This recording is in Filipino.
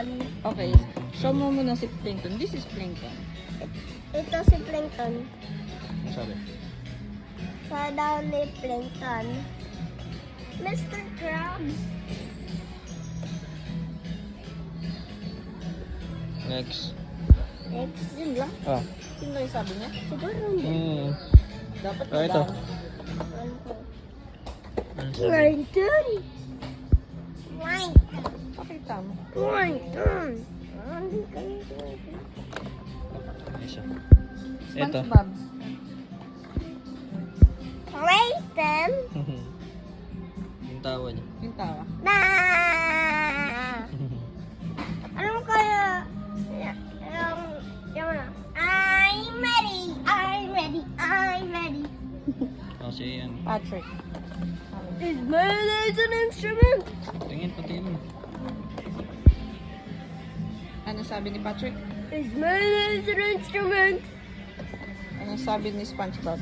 Plankton. Okay. Show mo muna si Plankton. This is Plankton. Ito si Plankton. Ano sabi? Sa daw ni Plankton. Mr. Krabs. Next. Next. Yun lang. Oh. Yun lang yung sabi niya. Siguro hindi. Dapat Ano ito. ko? Ano sabi? Plankton. Plankton. Pakita mo. Plankton. Isa. Ito. SpongeBob. Plankton. Yung tawa niya. Yung tawa. Na. Ano kaya? Yung I'm ready. I'm ready. I'm ready. Kasi yan. Patrick. Is mayonnaise an instrument? Tingin, patingin. Ano sabi ni Patrick? Is mayonnaise an instrument? Ano sabi ni SpongeBob?